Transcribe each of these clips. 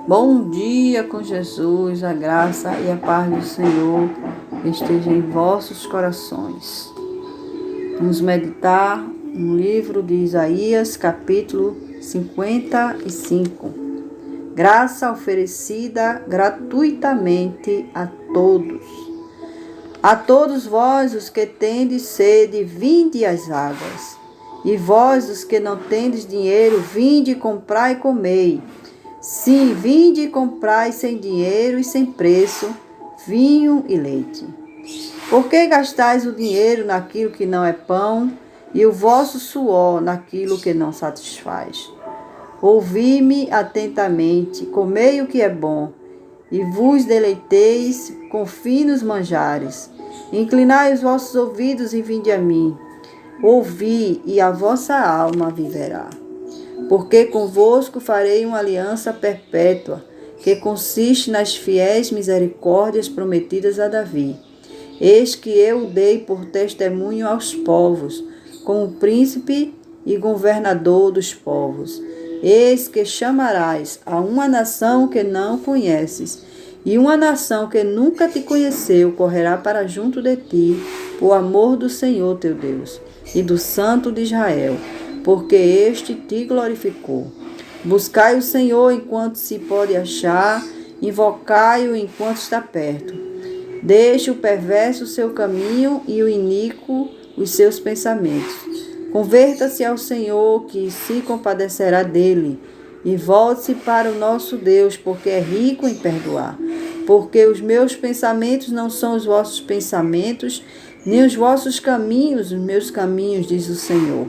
Bom dia com Jesus, a graça e a paz do Senhor esteja em vossos corações. Vamos meditar no livro de Isaías, capítulo 55. Graça oferecida gratuitamente a todos. A todos vós, os que tendes sede, vinde às águas. E vós, os que não tendes dinheiro, vinde, comprai e comei. Sim, vinde e comprai sem dinheiro e sem preço, vinho e leite. Por que gastais o dinheiro naquilo que não é pão, e o vosso suor naquilo que não satisfaz? Ouvi-me atentamente, comei o que é bom, e vos deleiteis com finos manjares. Inclinai os vossos ouvidos e vinde a mim. Ouvi, e a vossa alma viverá. Porque convosco farei uma aliança perpétua, que consiste nas fiéis misericórdias prometidas a Davi. Eis que eu o dei por testemunho aos povos, como príncipe e governador dos povos. Eis que chamarás a uma nação que não conheces, e uma nação que nunca te conheceu correrá para junto de ti, por amor do Senhor teu Deus, e do Santo de Israel, porque este te glorificou. Buscai o Senhor enquanto se pode achar, invocai-o enquanto está perto. Deixe o perverso o seu caminho e o iníquo os seus pensamentos. Converta-se ao Senhor, que se compadecerá dele, e volte-se para o nosso Deus, porque é rico em perdoar. Porque os meus pensamentos não são os vossos pensamentos, nem os vossos caminhos os meus caminhos, diz o Senhor.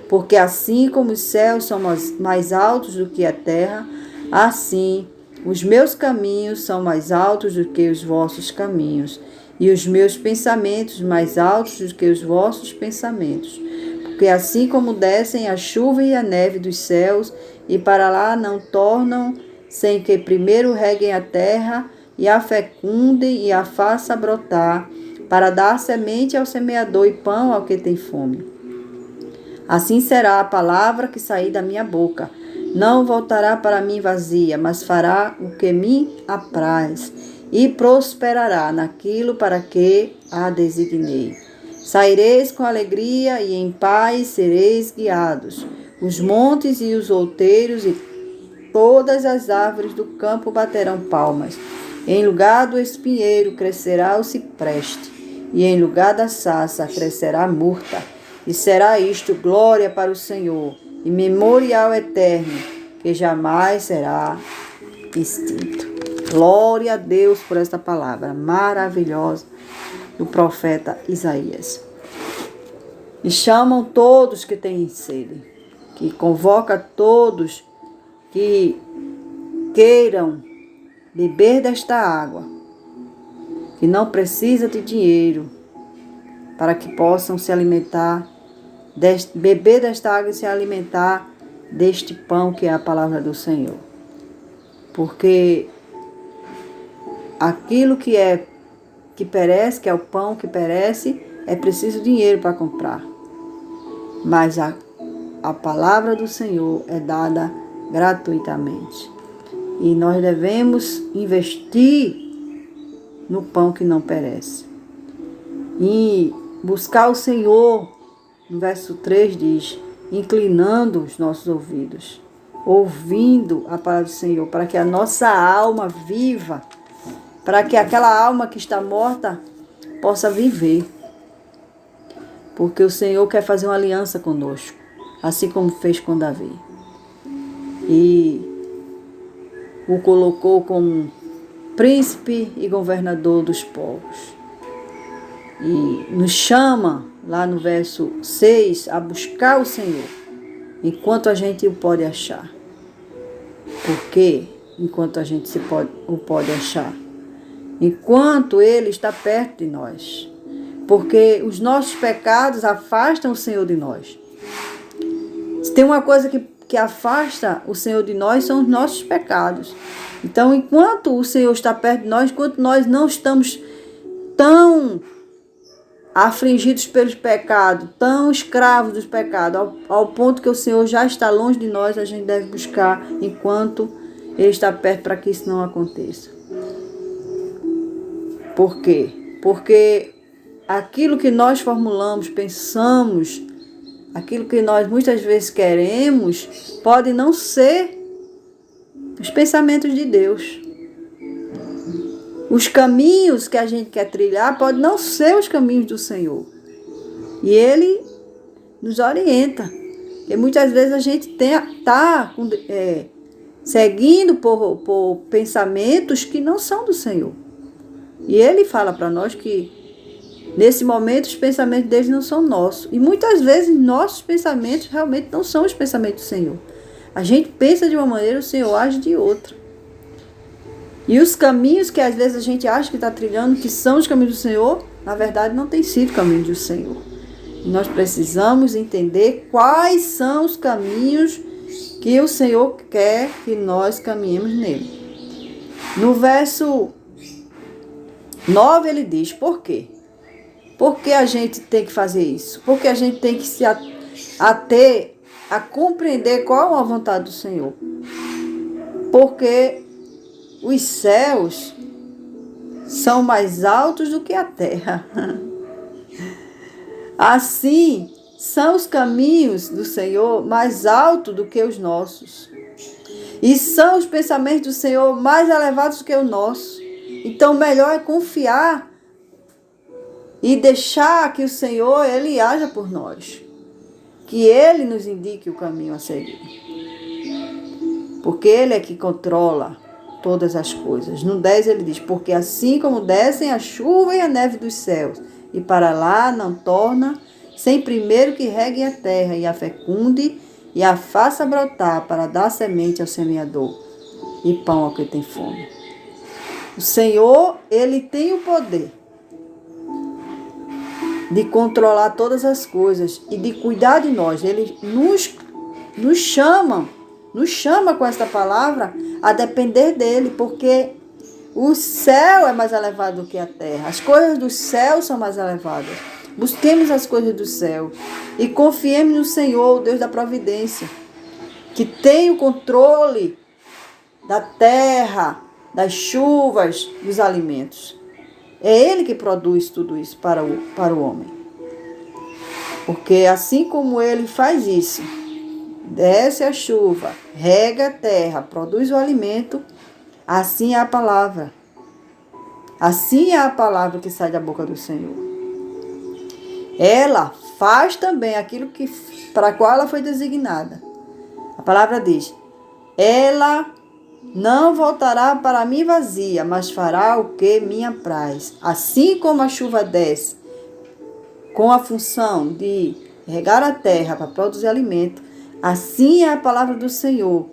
Porque assim como os céus são mais altos do que a terra, assim os meus caminhos são mais altos do que os vossos caminhos, e os meus pensamentos mais altos do que os vossos pensamentos. Porque assim como descem a chuva e a neve dos céus, e para lá não tornam, sem que primeiro reguem a terra, e a fecundem e a faça brotar, para dar semente ao semeador e pão ao que tem fome. Assim será a palavra que sair da minha boca. Não voltará para mim vazia, mas fará o que me apraz, e prosperará naquilo para que a designei. Saireis com alegria e em paz sereis guiados. Os montes e os outeiros e todas as árvores do campo baterão palmas. Em lugar do espinheiro crescerá o cipreste, e em lugar da sarça crescerá a murta. E será isto glória para o Senhor, e memorial eterno, que jamais será extinto. Glória a Deus por esta palavra maravilhosa do profeta Isaías. E chamam todos que têm sede, que convoca todos que queiram beber desta água, que não precisa de dinheiro, para que possam se alimentar, beber desta água e se alimentar deste pão que é a palavra do Senhor. Porque aquilo que perece, que é o pão que perece, é preciso dinheiro para comprar. Mas a palavra do Senhor é dada gratuitamente. E nós devemos investir no pão que não perece. E buscar o Senhor, no verso 3 diz, inclinando os nossos ouvidos, ouvindo a palavra do Senhor, para que a nossa alma viva, para que aquela alma que está morta possa viver. Porque o Senhor quer fazer uma aliança conosco, assim como fez com Davi. E o colocou como príncipe e governador dos povos. E nos chama, lá no verso 6, a buscar o Senhor, enquanto a gente o pode achar. Por quê? Enquanto a gente o pode achar. Enquanto Ele está perto de nós. Porque os nossos pecados afastam o Senhor de nós. Se tem uma coisa que afasta o Senhor de nós, são os nossos pecados. Então, enquanto o Senhor está perto de nós, enquanto nós não estamos tão afligidos pelos pecados, tão escravos dos pecados, ao ponto que o Senhor já está longe de nós, a gente deve buscar enquanto Ele está perto para que isso não aconteça. Por quê? Porque aquilo que nós formulamos, pensamos, aquilo que nós muitas vezes queremos, pode não ser os pensamentos de Deus. Os caminhos que a gente quer trilhar podem não ser os caminhos do Senhor. E Ele nos orienta. Porque muitas vezes a gente está seguindo por pensamentos que não são do Senhor. E Ele fala para nós que nesse momento os pensamentos deles não são nossos. E muitas vezes nossos pensamentos realmente não são os pensamentos do Senhor. A gente pensa de uma maneira, o Senhor age de outra. E os caminhos que às vezes a gente acha que está trilhando, que são os caminhos do Senhor, na verdade não tem sido caminhos do Senhor. E nós precisamos entender quais são os caminhos que o Senhor quer que nós caminhemos nele. No verso 9 ele diz, por quê? Por que a gente tem que fazer isso? Porque a gente tem que se ater a compreender qual é a vontade do Senhor. Porque os céus são mais altos do que a terra. Assim, são os caminhos do Senhor mais altos do que os nossos. E são os pensamentos do Senhor mais elevados do que o nosso. Então, melhor é confiar e deixar que o Senhor, Ele haja por nós. Que Ele nos indique o caminho a seguir. Porque Ele é que controla todas as coisas. No 10 ele diz, porque assim como descem a chuva e a neve dos céus, e para lá não torna, sem primeiro que regue a terra, e a fecunde, e a faça brotar, para dar semente ao semeador, e pão ao que tem fome. O Senhor, Ele tem o poder de controlar todas as coisas, e de cuidar de nós. Ele nos chama com esta palavra a depender dele, porque o céu é mais elevado do que a terra. As coisas do céu são mais elevadas. Busquemos as coisas do céu e confiemos no Senhor, o Deus da providência, que tem o controle da terra, das chuvas, dos alimentos. É Ele que produz tudo isso para o homem. Porque assim como Ele faz isso, desce a chuva, rega a terra, produz o alimento, assim é a palavra. Assim é a palavra que sai da boca do Senhor. Ela faz também aquilo para a qual ela foi designada. A palavra diz, ela não voltará para mim vazia, mas fará o que me apraz. Assim como a chuva desce com a função de regar a terra para produzir alimento, assim é a palavra do Senhor,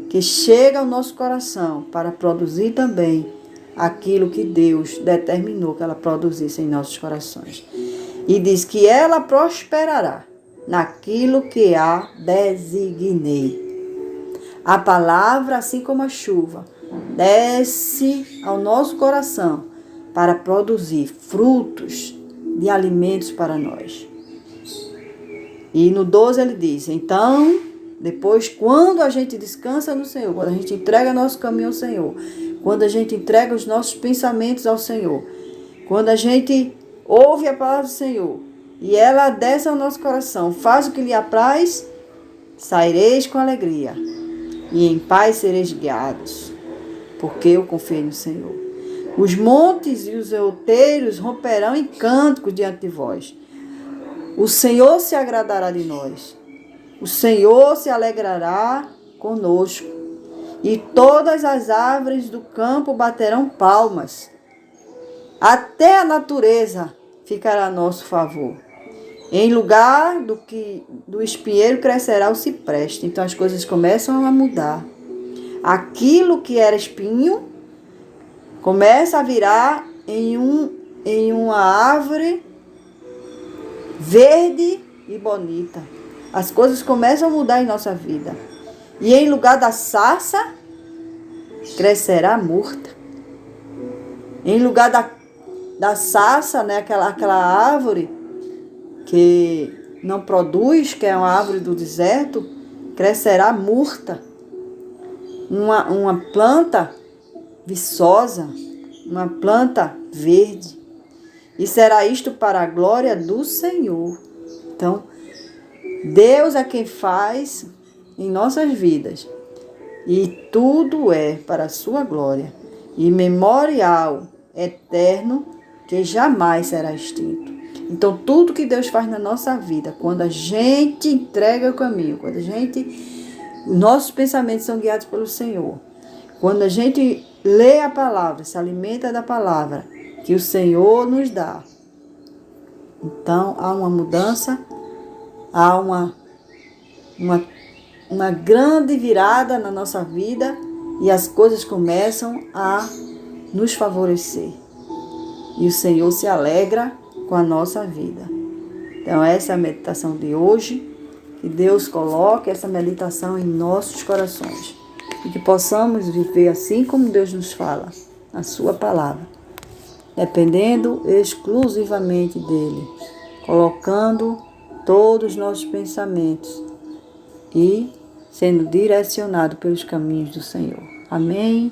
que chega ao nosso coração para produzir também aquilo que Deus determinou que ela produzisse em nossos corações. E diz que ela prosperará naquilo que a designei. A palavra, assim como a chuva, desce ao nosso coração para produzir frutos de alimentos para nós. E no 12 ele diz, então, depois, quando a gente descansa no Senhor, quando a gente entrega nosso caminho ao Senhor, quando a gente entrega os nossos pensamentos ao Senhor, quando a gente ouve a palavra do Senhor e ela desce ao nosso coração, faz o que lhe apraz, saireis com alegria e em paz sereis guiados, porque eu confiei no Senhor. Os montes e os outeiros romperão em cânticos diante de vós. O Senhor se agradará de nós. O Senhor se alegrará conosco. E todas as árvores do campo baterão palmas. Até a natureza ficará a nosso favor. Em lugar do espinheiro crescerá o cipreste. Então as coisas começam a mudar. Aquilo que era espinho começa a virar em uma árvore verde e bonita. As coisas começam a mudar em nossa vida. E em lugar da sarça, crescerá a murta. Em lugar da sarça, né? Aquela árvore que não produz, que é uma árvore do deserto, crescerá murta. Uma planta viçosa, uma planta verde. E será isto para a glória do Senhor. Então, Deus é quem faz em nossas vidas. E tudo é para a sua glória. E memorial eterno que jamais será extinto. Então, tudo que Deus faz na nossa vida, quando a gente entrega o caminho, quando nossos pensamentos são guiados pelo Senhor, quando a gente lê a palavra, se alimenta da palavra que o Senhor nos dá, então há uma mudança, há uma grande virada na nossa vida e as coisas começam a nos favorecer. E o Senhor se alegra com a nossa vida. Então essa é a meditação de hoje. Que Deus coloque essa meditação em nossos corações. E que possamos viver assim como Deus nos fala, a sua palavra. Dependendo exclusivamente dEle. Colocando todos os nossos pensamentos e sendo direcionado pelos caminhos do Senhor. Amém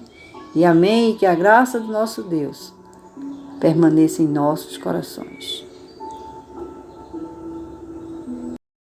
e amém. E que a graça do nosso Deus permaneça em nossos corações.